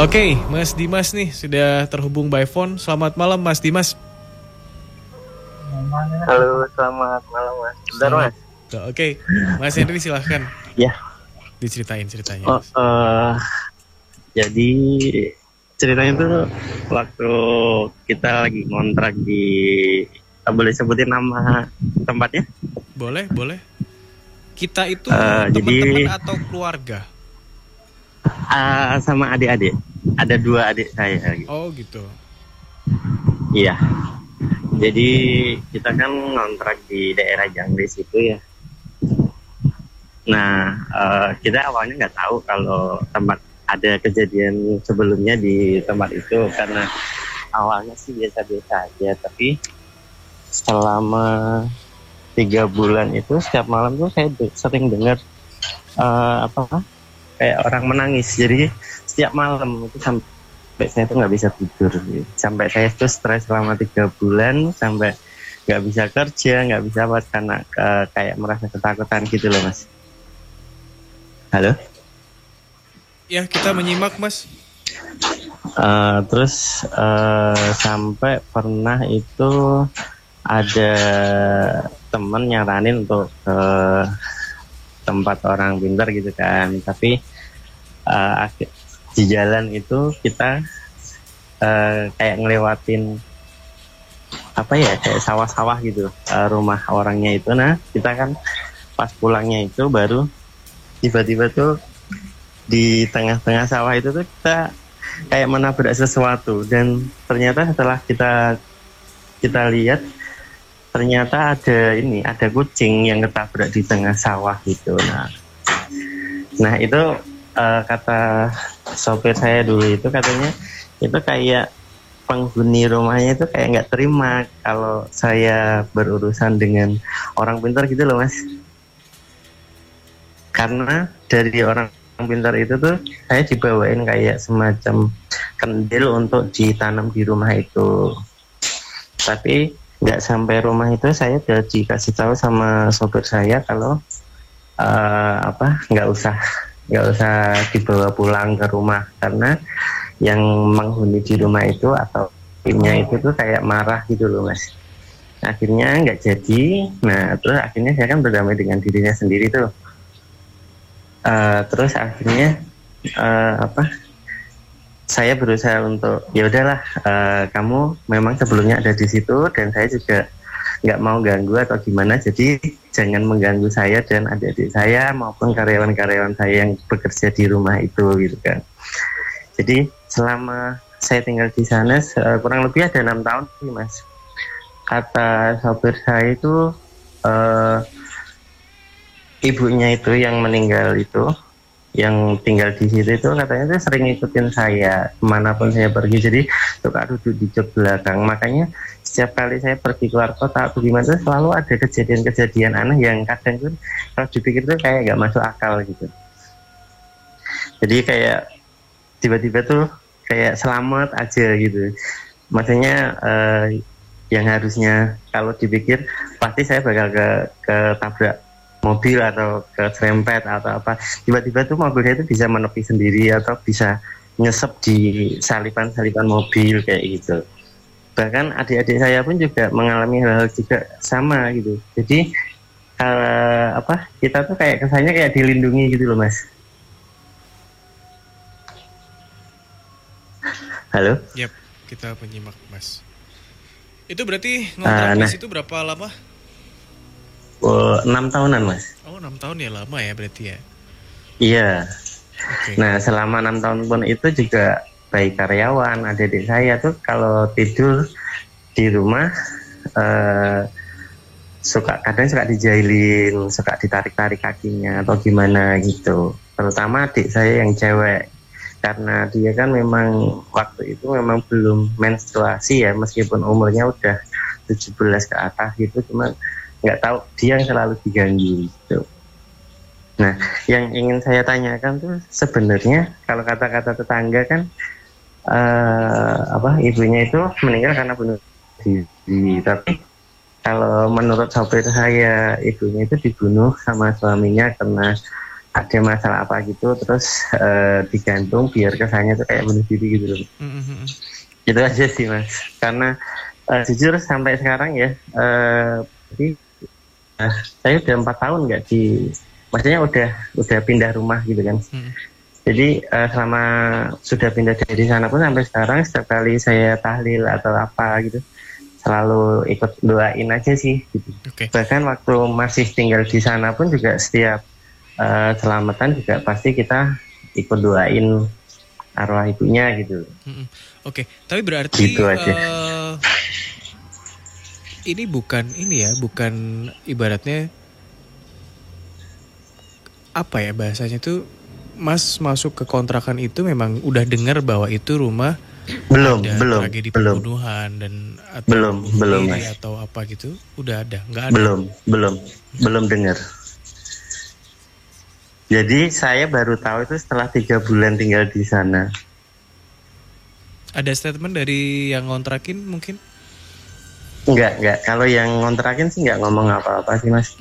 Oke, Mas Dimas nih sudah terhubung by phone. Selamat malam Mas Dimas. Halo, selamat malam Mas. Bentar Mas. Oke, Mas Henry silahkan. Ya. Diceritain ceritanya. Jadi ceritanya tuh waktu kita lagi ngontrak di, boleh sebutin nama tempatnya? Boleh. Kita itu teman-teman atau keluarga? Sama adik-adik. Ada 2 adik saya. Oh gitu. Iya. Jadi kita kan ngontrak di daerah Jangkris itu ya. Nah, kita awalnya nggak tahu kalau tempat ada kejadian sebelumnya di tempat itu, karena awalnya sih biasa-biasa aja. Tapi selama 3 bulan itu setiap malam tuh saya sering dengar kayak orang menangis. Jadi setiap malam itu sampai saya tuh nggak bisa tidur gitu. Sampai saya tuh stres selama 3 bulan, sampai nggak bisa kerja, nggak bisa apa, karena kayak merasa ketakutan gitu loh Mas. Halo? Ya, kita menyimak Mas. Terus sampai pernah itu ada temen nyaranin untuk ke tempat orang pintar gitu kan, tapi di jalan itu kita kayak ngelewatin kayak sawah-sawah gitu, rumah orangnya itu. Nah kita kan pas pulangnya itu baru tiba-tiba tuh di tengah-tengah sawah itu tuh kita kayak menabrak sesuatu, dan ternyata setelah kita lihat, ternyata ada kucing yang ketabrak di tengah sawah gitu. Nah itu kata sopir saya dulu itu, katanya itu kayak penghuni rumahnya itu kayak nggak terima kalau saya berurusan dengan orang pintar gitu loh Mas. Karena dari orang pintar itu tuh saya dibawain kayak semacam kendil untuk ditanam di rumah itu. Tapi nggak sampai rumah itu saya udah dikasih tahu sama sopir saya kalau nggak usah dibawa pulang ke rumah, karena yang menghuni di rumah itu atau timnya itu tuh kayak marah gitu loh Mas. Akhirnya nggak jadi. Nah terus akhirnya saya kan berdamai dengan dirinya sendiri tuh. Terus akhirnya saya berusaha untuk ya udahlah, kamu memang sebelumnya ada di situ dan saya juga nggak mau ganggu atau gimana, jadi jangan mengganggu saya dan adik-adik saya maupun karyawan-karyawan saya yang bekerja di rumah itu gitu kan. Jadi selama saya tinggal di sana kurang lebih ada 6 tahun sih Mas. Kata sopir saya itu ibunya itu yang meninggal itu, yang tinggal di situ itu katanya tuh sering ikutin saya kemanapun saya pergi, jadi suka duduk di jok belakang. Makanya setiap kali saya pergi keluar kota atau gimana tuh selalu ada kejadian-kejadian aneh yang kadang tuh kalau dipikir tuh kayak gak masuk akal gitu. Jadi kayak tiba-tiba tuh kayak selamat aja gitu. Maksudnya yang harusnya kalau dipikir pasti saya bakal ke tabrak mobil atau keserempet atau apa, tiba-tiba tuh mobilnya itu bisa menepi sendiri atau bisa nyesep di salipan-salipan mobil kayak gitu. Bahkan adik-adik saya pun juga mengalami hal-hal juga sama gitu. Jadi kita tuh kayak kesannya kayak dilindungi gitu loh Mas. Halo? Yap, kita menyimak Mas. Itu berarti ngontrak di situ berapa lama? 6 tahunan Mas. Oh 6 tahun ya, lama ya berarti ya. Iya. Okay. Nah selama 6 tahun pun itu juga baik karyawan, adik-adik saya tuh kalau tidur di rumah kadang suka dijailin, suka ditarik-tarik kakinya atau gimana gitu. Terutama adik saya yang cewek, karena dia kan memang waktu itu memang belum menstruasi ya, meskipun umurnya udah 17 ke atas gitu, cuma nggak tahu dia yang selalu diganggu gitu. Nah, yang ingin saya tanyakan tuh sebenarnya kalau kata-kata tetangga kan ibunya itu meninggal karena bunuh diri, tapi kalau menurut sopir saya ibunya itu dibunuh sama suaminya karena ada masalah apa gitu, terus digantung biar kesannya tuh kayak bunuh diri gitu loh. Itu aja sih Mas. Karena jujur sampai sekarang ya, jadi saya udah 4 tahun nggak maksudnya udah pindah rumah gitu kan. Jadi selama sudah pindah dari sana pun sampai sekarang setiap kali saya tahlil atau apa gitu selalu ikut doain aja sih gitu. Bahkan waktu masih tinggal di sana pun juga setiap selamatan juga pasti kita ikut doain arwah ibunya gitu. Tapi berarti gitu aja. Ini bukan ibaratnya apa ya bahasanya tuh, Mas masuk ke kontrakan itu memang udah dengar bahwa itu rumah belum tragedi pembunuhan dan atau belum atau apa gitu, udah ada? Nggak ada? Belum dengar. Jadi saya baru tahu itu setelah 3 bulan tinggal di sana. Ada statement dari yang ngontrakin mungkin? Enggak. Kalau yang ngontrakin sih enggak ngomong apa-apa sih Mas.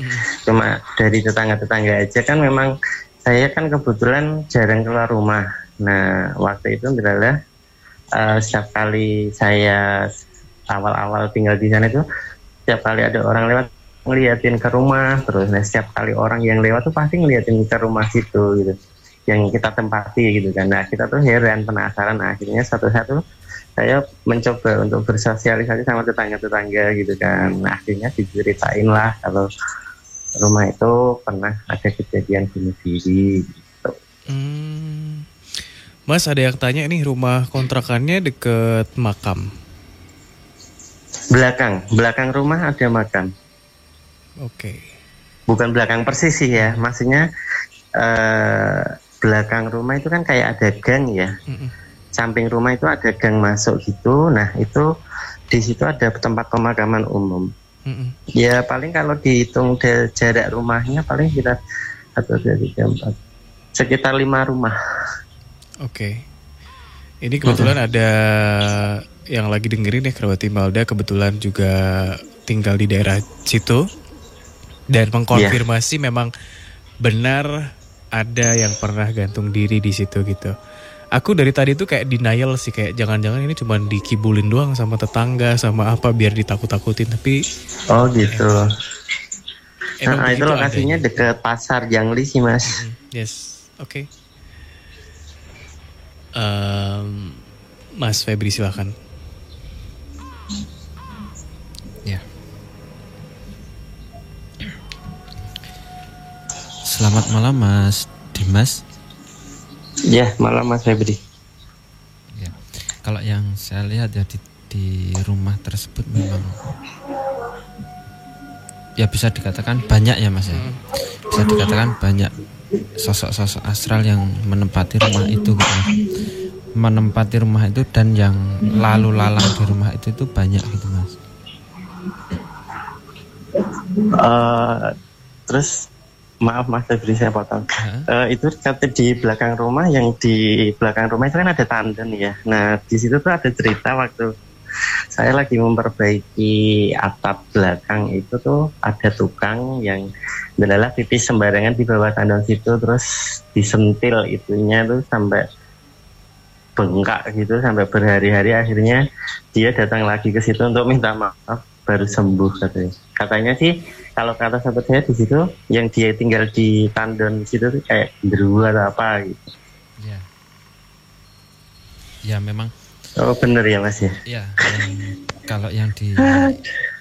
Cuma dari tetangga-tetangga aja kan, memang saya kan kebetulan jarang keluar rumah. Nah waktu itu adalah setiap kali saya awal-awal tinggal di sana itu, setiap kali ada orang lewat ngeliatin ke rumah terus. Nah setiap kali orang yang lewat tuh pasti ngeliatin ke rumah situ gitu, yang kita tempati gitu kan. Nah kita tuh heran, penasaran. Akhirnya satu-satu saya mencoba untuk bersosialisasi sama tetangga-tetangga gitu kan. Nah akhirnya diceritain lah kalau rumah itu pernah ada kejadian bunuh diri gitu. Mas, ada yang tanya nih, rumah kontrakannya deket makam? Belakang rumah ada makam. Oke. Bukan belakang persis sih ya, maksudnya belakang rumah itu kan kayak ada gang ya. Samping rumah itu ada gang masuk gitu. Nah itu di situ ada tempat pemakaman umum. Ya paling kalau dihitung jarak rumahnya paling sekitar 1, 2, 3, 4 sekitar 5 rumah. Oke. Ini kebetulan ada yang lagi dengerin ya, Kerabat Imelda kebetulan juga tinggal di daerah situ dan mengkonfirmasi memang benar ada yang pernah gantung diri di situ gitu. Aku dari tadi tuh kayak denial sih, kayak jangan-jangan ini cuma dikibulin doang sama tetangga sama apa biar ditakut-takutin, tapi gitu. Nah itu lokasinya dekat pasar Jangli sih Mas. Yes, oke. Mas Febri silakan. Ya. Selamat malam Mas Dimas. Ya, malam Mas Febri. Ya. Kalau yang saya lihat ya di rumah tersebut memang ya bisa dikatakan banyak ya Mas ya. Bisa dikatakan banyak sosok-sosok astral yang menempati rumah itu gitu. Menempati rumah itu dan yang lalu lalang di rumah itu banyak gitu Mas. Terus maaf Mas Febri saya potong. Itu di belakang rumah, yang di belakang rumah itu kan ada tandon ya. Nah di situ tuh ada cerita waktu saya lagi memperbaiki atap belakang itu tuh ada tukang yang adalah pipis sembarangan di bawah tandon situ, terus disentil itunya tuh sampai bengkak gitu sampai berhari-hari. Akhirnya dia datang lagi ke situ untuk minta maaf, baru sembuh katanya. Katanya sih kalau kata sahabat saya di situ, yang dia tinggal di tandon situ tuh kayak genderuwo atau apa gitu. Ya. Ya memang. Oh bener ya Mas ya. Ya. Kalau yang di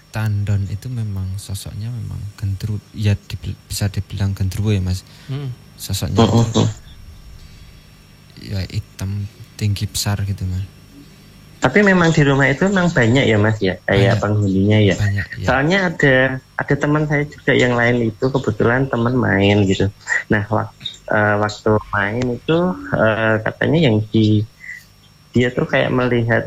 tandon itu memang sosoknya memang gendruwo, ya bisa dibilang gendruwo ya Mas. Sosoknya ya hitam, tinggi besar gitu Mas. Tapi memang di rumah itu memang banyak ya Mas ya, kayak penghuninya ya. Banyak, ya. Soalnya ada teman saya juga yang lain itu kebetulan teman main gitu. Nah waktu main itu katanya yang dia tuh kayak melihat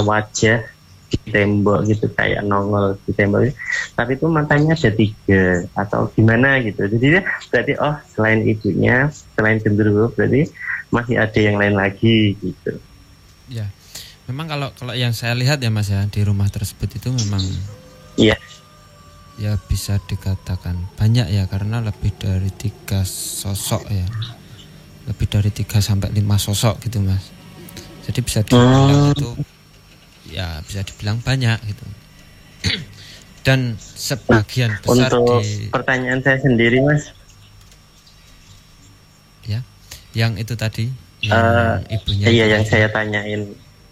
wajah di tembok gitu, kayak nongol di tembok, tapi itu matanya ada 3 atau gimana gitu. Jadi dia berarti selain ibunya, selain genderuwo berarti masih ada yang lain lagi gitu. Ya, memang kalau yang saya lihat ya Mas ya, di rumah tersebut itu memang ya bisa dikatakan banyak ya, karena lebih dari 3 sosok ya, lebih dari 3 sampai 5 sosok gitu Mas. Jadi bisa dibilang itu ya bisa dibilang banyak gitu. Dan sebagian besar untuk di pertanyaan saya sendiri Mas, ya yang itu tadi yang ibunya iya itu yang tadi. saya tanyain,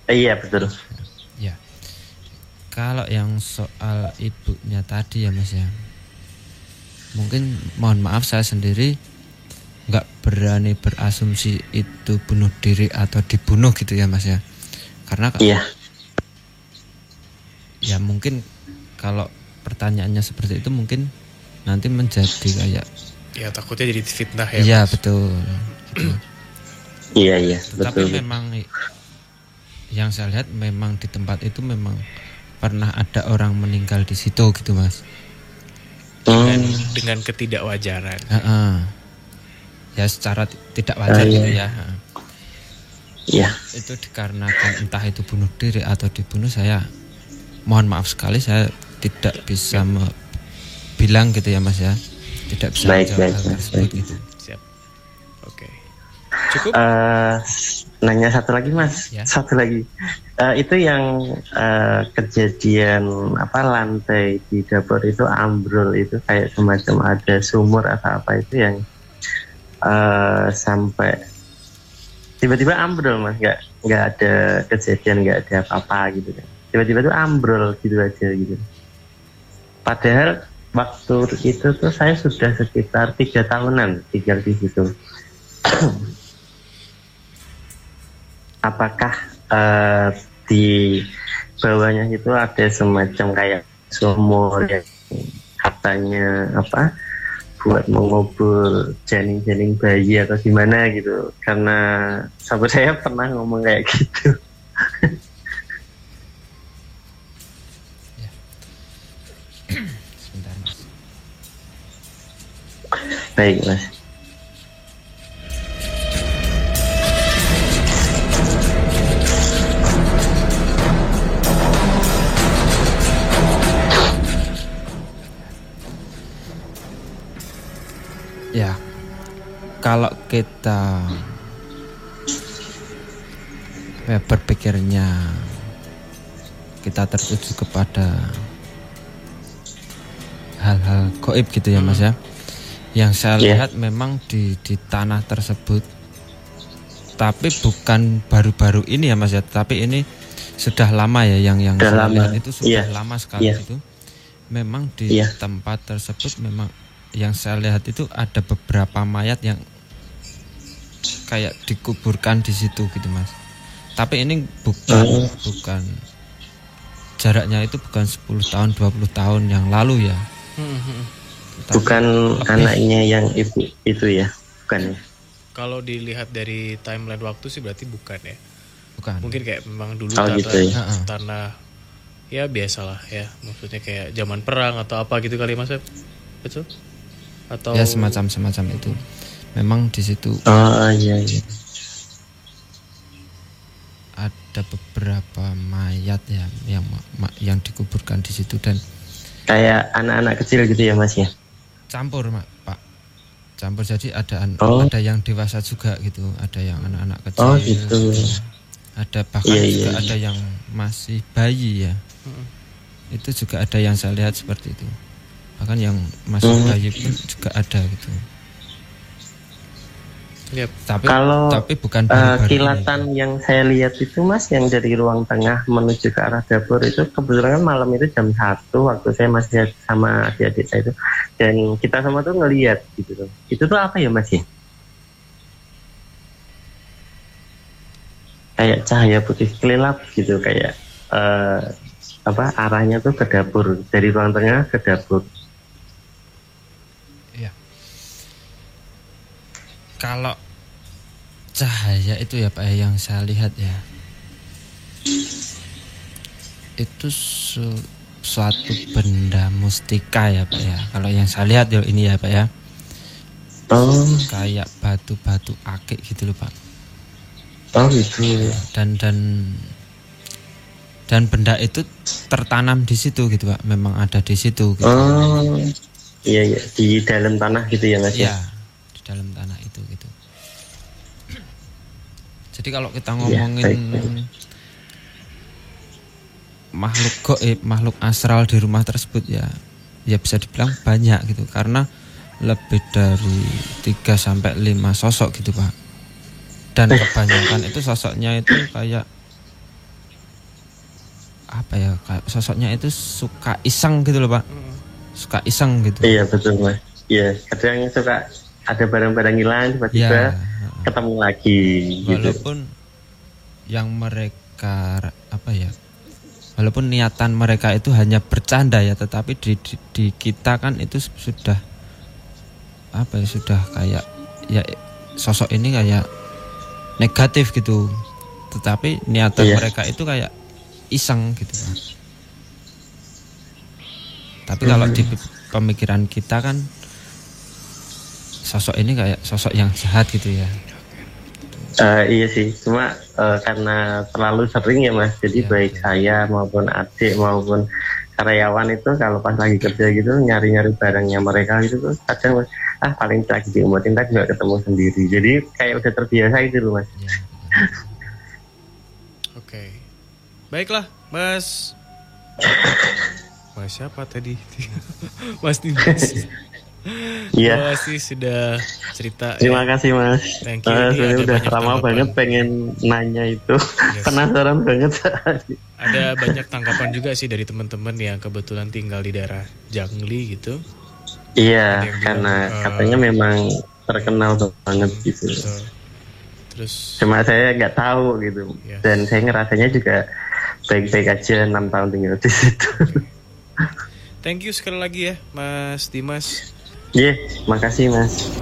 iya betul. Ya, kalau yang soal ibunya tadi ya Mas ya, mungkin mohon maaf saya sendiri nggak berani berasumsi itu bunuh diri atau dibunuh gitu ya Mas ya, karena Iya. ya mungkin kalau pertanyaannya seperti itu mungkin nanti menjadi kayak Ya takutnya jadi fitnah ya. iya Mas. betul. Iya Tapi betul. memang yang saya lihat memang di tempat itu memang pernah ada orang meninggal di situ gitu Mas. Dengan ketidakwajaran. Ya secara tidak wajar gitu ya. Iya. Itu dikarenakan entah itu bunuh diri atau dibunuh, saya mohon maaf sekali saya tidak bisa bilang gitu ya Mas ya. Tidak bisa menjawab hal tersebut gitu. Siap. Oke. Cukup? Nanya satu lagi Mas, Ya. satu lagi. Itu yang kejadian lantai di dapur itu ambrol, itu kayak semacam ada sumur atau apa itu yang sampai tiba-tiba ambrol Mas, nggak ada kejadian, nggak ada apa-apa gitu kan. Tiba-tiba tuh ambrol gitu aja gitu. Padahal waktu itu tuh saya sudah sekitar 3 tahunan tinggal di situ. Apakah di bawahnya itu ada semacam kayak sumur yang katanya buat mengubur janin-janin bayi atau gimana gitu? Karena sahabat saya pernah ngomong kayak gitu. Sebentar Mas. Baik Mas. Ya, kalau kita berpikirnya kita tertuju kepada hal-hal gaib gitu ya Mas ya. Yang saya lihat memang di tanah tersebut, tapi bukan baru-baru ini ya Mas ya, tapi ini sudah lama ya, yang saya lihat itu sudah lama sekali itu. Memang di tempat tersebut memang yang saya lihat itu ada beberapa mayat yang kayak dikuburkan di situ gitu Mas. Tapi ini bukan jaraknya itu bukan 10 tahun 20 tahun yang lalu ya. Bukan anaknya yang ibu itu ya, bukan ya? Kalau dilihat dari timeline waktu sih berarti bukan ya. Bukan. Mungkin kayak memang dulu tanah ya biasalah ya, maksudnya kayak zaman perang atau apa gitu kali Mas, betul? Atau ya semacam itu. Memang di situ iya. ada beberapa mayat ya yang dikuburkan di situ, dan kayak anak-anak kecil gitu ya Mas ya. Campur Pak. Campur, jadi ada yang dewasa juga gitu, ada yang anak-anak kecil. Oh gitu. Ada bahkan juga ada yang masih bayi ya. Itu juga ada yang saya lihat seperti itu. Bahkan yang masih bayi pun juga ada gitu. Yep. Tapi bukan kilatan ini. Yang saya lihat itu Mas, yang dari ruang tengah menuju ke arah dapur itu kebetulan malam itu jam 1 waktu saya masih sama adik-adik saya itu, dan kita sama tuh ngelihat gitu tuh. Itu tuh apa ya Mas ya? Kayak cahaya putih kelilap gitu, kayak arahnya tuh ke dapur, dari ruang tengah ke dapur. Kalau cahaya itu ya Pak, yang saya lihat ya, itu suatu benda mustika ya Pak ya. Kalau yang saya lihat ini ya Pak ya, kayak batu-batu akik gitu loh Pak. Oh gitu. Dan Dan benda itu tertanam di situ gitu Pak, memang ada di situ. Gitu. Oh, iya di dalam tanah gitu ya Mas? Iya, di dalam tanah itu gitu. Jadi kalau kita ngomongin makhluk gaib, makhluk astral di rumah tersebut ya bisa dibilang banyak gitu, karena lebih dari 3 sampai 5 sosok gitu Pak. Dan kebanyakan itu sosoknya itu kayak apa ya, kayak sosoknya itu suka iseng gitu loh Pak, suka iseng gitu. Iya betul Mas. Iya, kadang suka ada barang-barang hilang tiba-tiba ketemu lagi. Walaupun yang mereka apa ya, walaupun niatan mereka itu hanya bercanda ya, tetapi di kita kan itu sudah apa ya, sudah kayak ya sosok ini kayak negatif gitu. Tetapi niatan mereka itu kayak iseng gitu Pak. Tapi kalau di pemikiran kita kan sosok ini kayak sosok yang jahat gitu ya. Iya sih, cuma karena terlalu sering ya Mas, jadi baik saya maupun adik maupun karyawan itu kalau pas lagi kerja gitu nyari-nyari barangnya mereka gitu tuh kadang Mas, paling lagi diumutin tak juga ketemu sendiri, jadi kayak udah terbiasa gitu loh Mas. Oke. Baiklah, Mas siapa tadi? Mas Dimas. Iya. Terima kasih sudah cerita. Terima kasih Mas. Thank you. Ini udah lama banget pengen nanya itu. Yes. Penasaran banget. Ada banyak tanggapan juga sih dari teman-teman yang kebetulan tinggal di daerah Jangli gitu. Iya, karena katanya memang terkenal banget gitu. Betul. Terus cuma saya nggak tahu gitu. Yes. Dan saya ngerasanya juga baik-baik aja 6 tahun tinggal di situ. Thank you sekali lagi ya Mas Dimas. Iya, makasih Mas.